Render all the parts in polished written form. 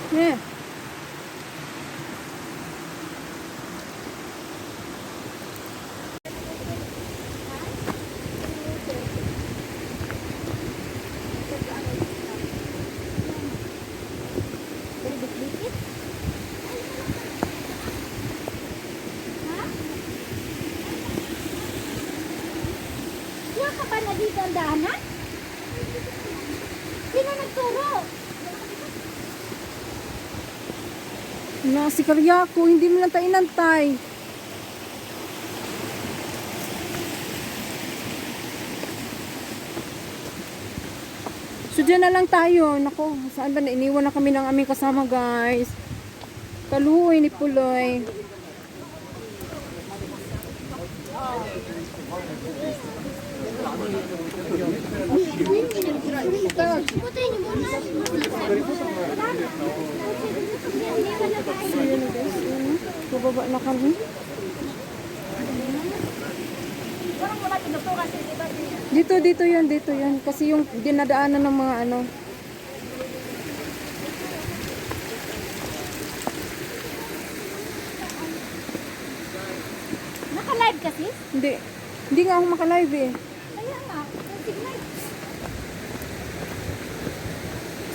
Yeah. Wala ka ba na dito ang daanan? Sino nagturo? Na si Karyako, hindi mo lang tayo inantay. So dyan na lang tayo. Nako, saan ba na iniwan na kami ng aming kasama, guys. Kaluoy ni Puloy. Putin mo na. So yun na, guys. Bababa na kami. Dito yan. Kasi yung dinadaanan ng mga ano. Naka-live kasi? Hindi nga ako makalive eh. Kaya nga. Signal.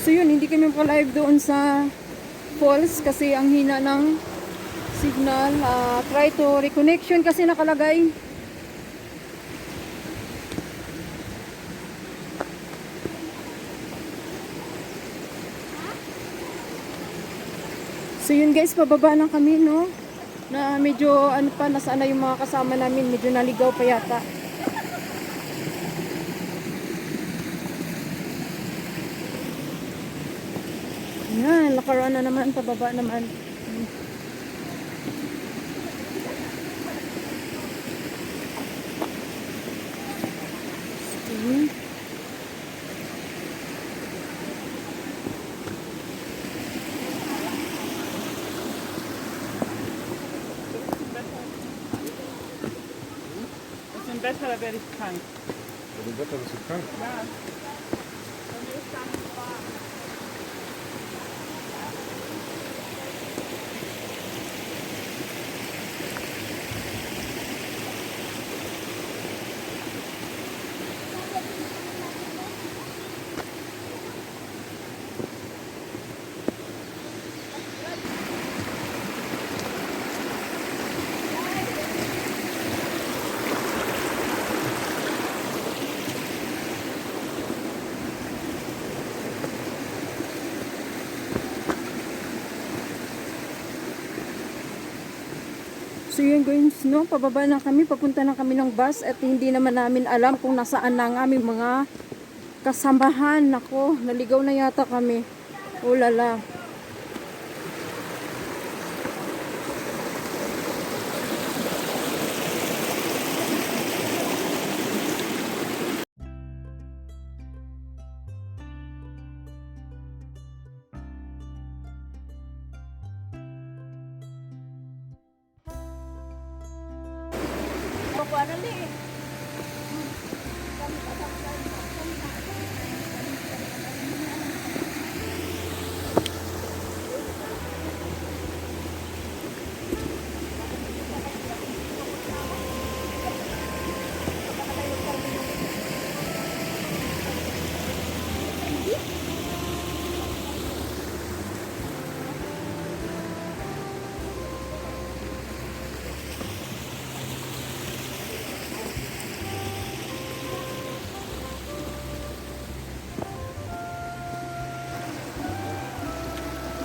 So yun, hindi kami makalive doon sa falls kasi ang hina ng signal. Try to reconnection kasi nakalagay. So yun guys, pababa lang kami, no? Na medyo ano pa, nasaan na yung mga kasama namin, medyo naligaw pa yata. Yan, nakaraan na naman, pababa naman. Okay. Besser, werde ich krank. Bei dem Wetter bist du krank. Ja. So yun guys, no, pababa na kami, papunta na kami ng bus at hindi naman namin alam kung nasaan na ang aming mga kasamahan. Nako, naligaw na yata kami. Ulala.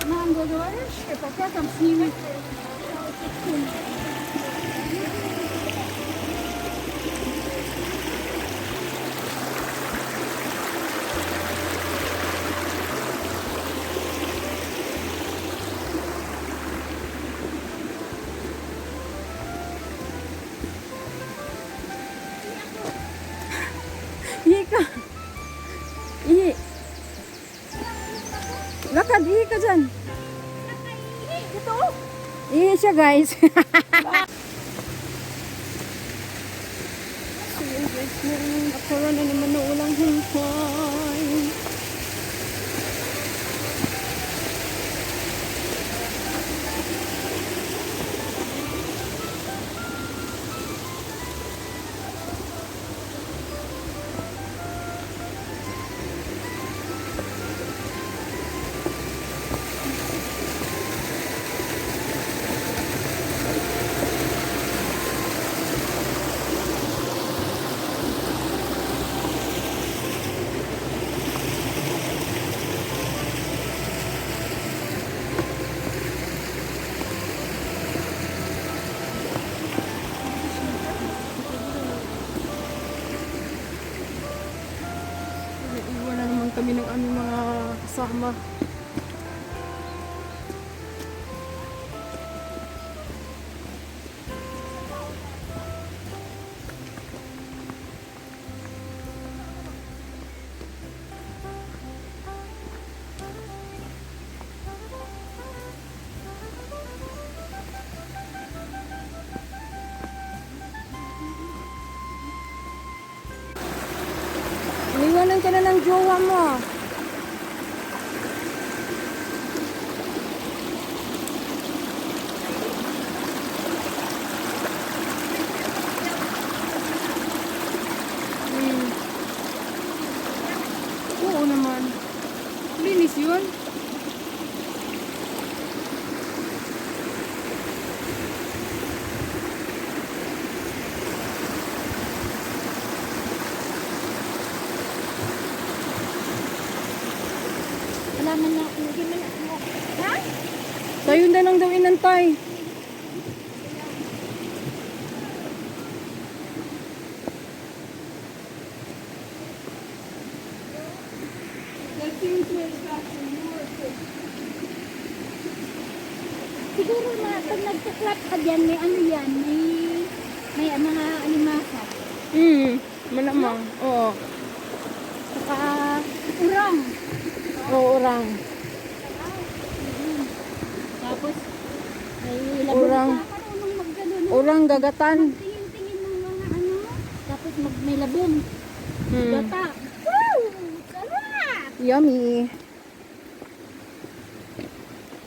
Манго, говоришь, и пока там снимать. Ihi ka. Ihi. Lakad, ihi ka dyan. Ito. Ihi siya, guys. So, yun, guys, nagkaroon na naman ng ulang hintay. Naiwan na naman kami ng aming mga kasama. Iniwanan ka na ng jowa mo. Oo naman. Linis yun. Wala man na ako. Hindi man ako. Ha? Tayo na lang daw inantay. Siguro na pag nagtuklap ka dyan, may ano yan, may mga alimasa. Malamang. Oo. Saka urang. Oo, orang. Tapos may labong Urang. ka. Marunong maggano. Orang gagatan. Tingin-tingin ng mga ano. Tapos may labong. Gata. Woo! Sarap! Yummy.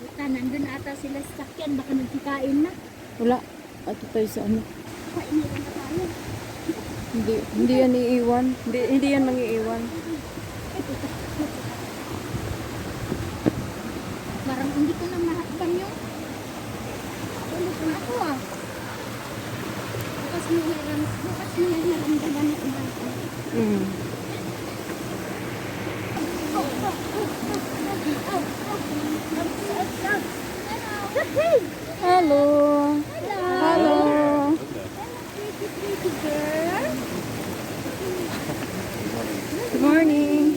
Buta, nandun ata sila sa sakyan. Baka nagkikain na. Wala. Ato tayo sa ano. Kainin na tayo. Hindi yan iiwan. Hindi yan mangiiwan. Parang hindi ko na mahakpan yung ulit na ako ah. Bukas mo yung naramdaman ng ibang ko. Hello. Hello. Pretty girl. Good morning.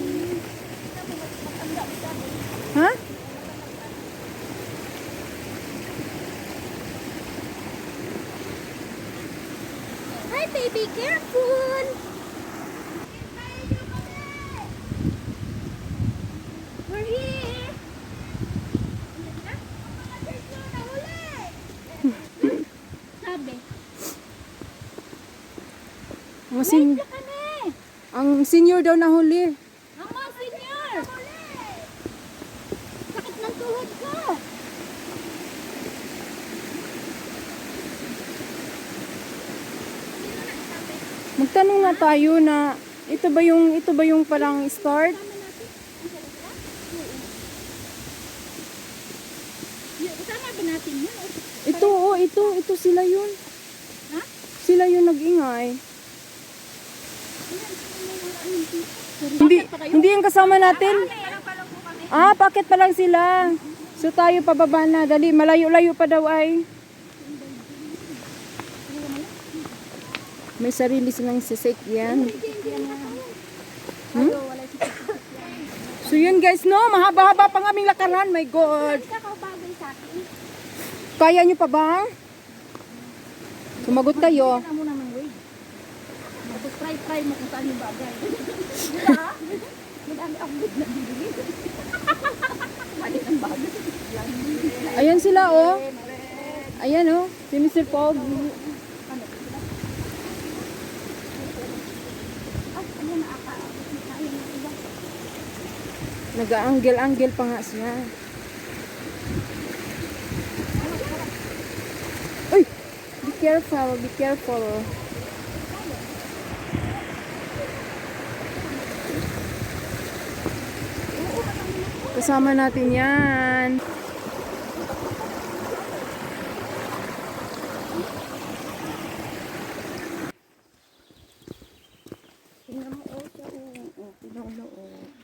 Be careful! We're here! Sabi, Ang, sen- na kami! ang senior daw nahuli. Ang mga senior! Sakit ng tuhod ko! Magtanong nga tayo na ito ba yung parang start? Kasama ba natin yun? Ito sila yun. Ha? Sila yung nag-ingay. Hindi yung kasama natin. Bakit pa lang sila? So tayo pababa na. Dali, malayo-layo pa daw ay. May sarili silang sasakyan. So yun guys, no? Mahaba-haba pang aming lakaran. My God. Kakabagay sa akin. Kaya nyo pa ba? Sumagot kayo. Kaya mo naman, wait. Try mo kung saan yung bagay. Madami ang big na bibili. Mali ang bagay. Ayan sila, oh. Ayan, oh. Si Mr. Pog. Nag-aanggel-anggel pa nga siya. Uy! Be careful, be careful. Kasama natin yan.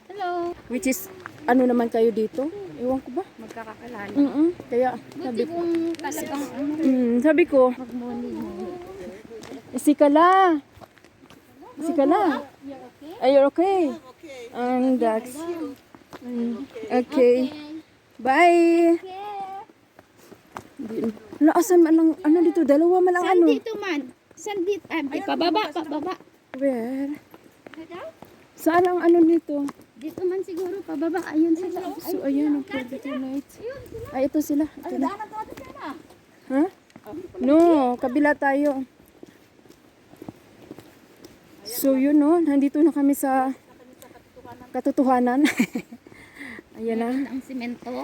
Hello. Which is, ano naman kayo dito? Ewan ko ba? Magkakakalala. Kaya, Buti kung talagang ano, sabi ko, magmuni-muni. Isikala. Isikala. You're okay? Are you okay? And that's, okay. Bye. Okay. Wala, asan man lang, ano dito? Dalawa man lang Saan ano. dito man? Saan dito? Pababa. Where? Saan ang ano dito? Dito man siguro, pababa. Ayun sila. So, ayan, okay, dito night. Ay, ito sila. Ito na. Ha? No, kabila tayo. So, yun no, nandito na kami sa katotohanan. Ayan na. Ang simento.